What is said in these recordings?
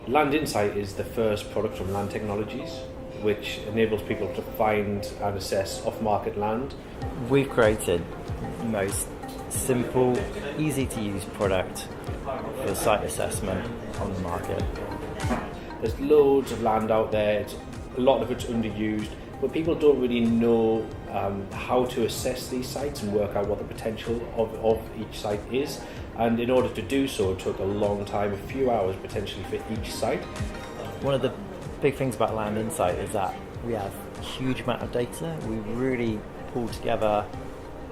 LandInsight is the first product from Land Technologies, which enables people to find and assess off-market land. We've created the most simple, easy-to-use product for site assessment on the market. There's loads of land out there, a lot of it's underused, but people don't really know how to assess these sites and work out what the potential of each site is. And in order to do so, it took a long time, a few hours potentially for each site. One of the big things about LandInsight is that we have a huge amount of data. We really pull together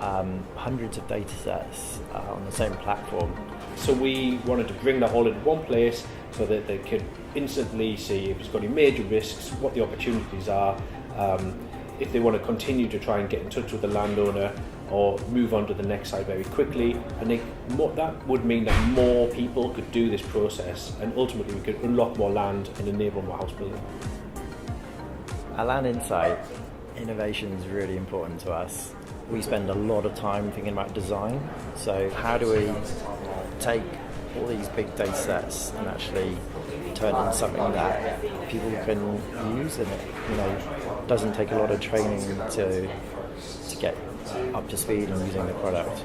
hundreds of data sets on the same platform. So we wanted to bring that all into one place so that they could instantly see if it's got any major risks, what the opportunities are, if they want to continue to try and get in touch with the landowner or move on to the next site very quickly. And that would mean that more people could do this process, and ultimately we could unlock more land and enable more house building. At LandInsight, innovation is really important to us. We spend a lot of time thinking about design. So how do we take all these big data sets and actually turn it into something that people can use, and it doesn't take a lot of training to get up to speed on using the product.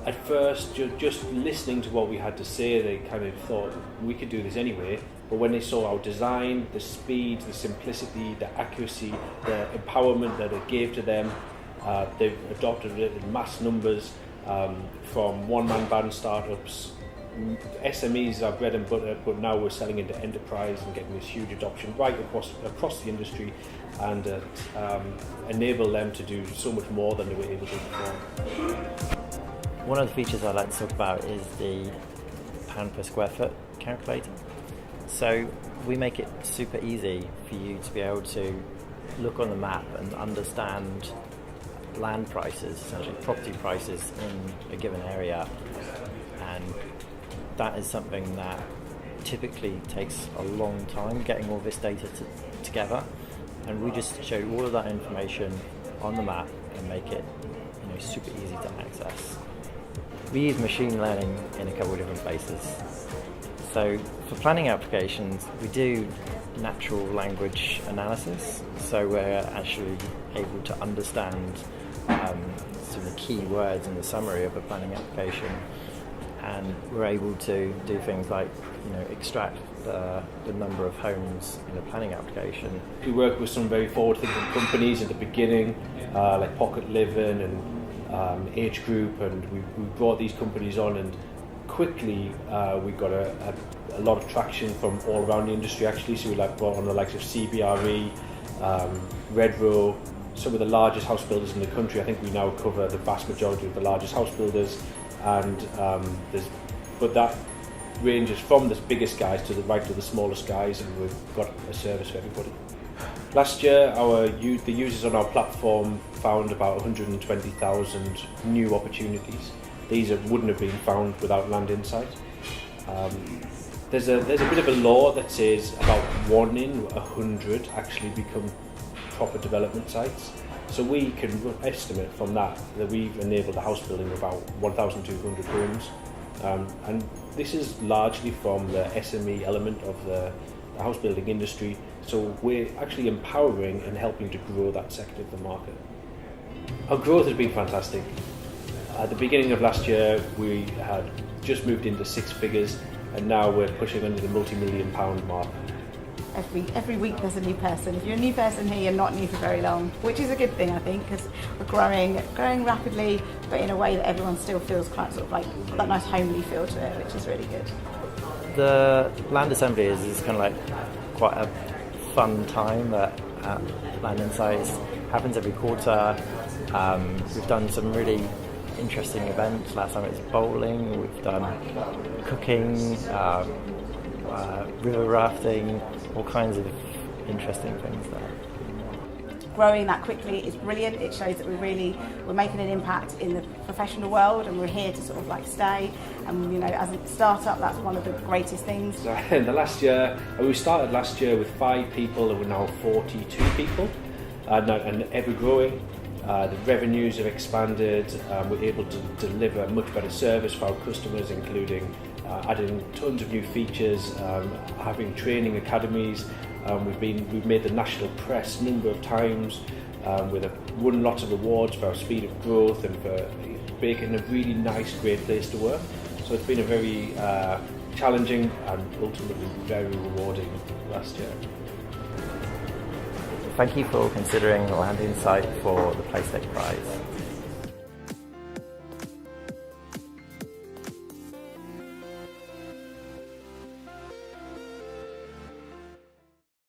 At first, just listening to what we had to say, they kind of thought we could do this anyway. But when they saw our design, the speed, the simplicity, the accuracy, the empowerment that it gave to them, they've adopted it in mass numbers, from one-man band startups. SMEs are bread and butter, but now we're selling into enterprise and getting this huge adoption right across the industry, and enable them to do so much more than they were able to before. One of the features I like to talk about is the pound per square foot calculator. So we make it super easy for you to be able to look on the map and understand land prices, essentially property prices in a given area, and that is something that typically takes a long time, getting all this data together, and we just show all of that information on the map and make it super easy to access. We use machine learning in a couple of different places. So for planning applications, we do natural language analysis, so we're actually able to understand some of the key words in the summary of a planning application, and we're able to do things like extract the number of homes in a planning application. We work with some very forward-thinking companies at the beginning, like Pocket Living and H Group, and we brought these companies on, and quickly we got a lot of traction from all around the industry actually. So we brought on the likes of CBRE, Redrow, some of the largest house builders in the country. I think we now cover the vast majority of the largest house builders, and but that ranges from the biggest guys to the smallest guys, and we've got a service for everybody. Last year, the users on our platform found about 120,000 new opportunities. These wouldn't have been found without LandInsight. There's a bit of a law that says about 1 in 100 actually become proper development sites. So we can estimate from that we've enabled the house building of about 1,200 homes. And this is largely from the SME element of the house building industry. So we're actually empowering and helping to grow that sector of the market. Our growth has been fantastic. At the beginning of last year, we had just moved into 6 figures, and now we're pushing under the multi-million pound mark. Every week there's a new person. If you're a new person here, you're not new for very long, which is a good thing, I think, because we're growing rapidly, but in a way that everyone still feels quite sort of like that nice homely feel to it, which is really good. The land assembly is kind of like quite a fun time at LandInsight. It happens every quarter. We've done some really interesting events. Last time it was bowling. We've done cooking, river rafting, all kinds of interesting things there. Growing that quickly is brilliant. It shows that we're making an impact in the professional world, and we're here to sort of like stay. And as a startup, that's one of the greatest things. So in the last year, we started last year with 5 people, and we're now 42 people, and ever growing. The revenues have expanded. We're able to deliver much better service for our customers, including adding tons of new features, having training academies. We've made the national press a number of times. We've won lots of awards for our speed of growth and for making a really nice, great place to work. So it's been a very challenging and ultimately very rewarding last year. Thank you for considering LandInsight for the PlaceTech Prize.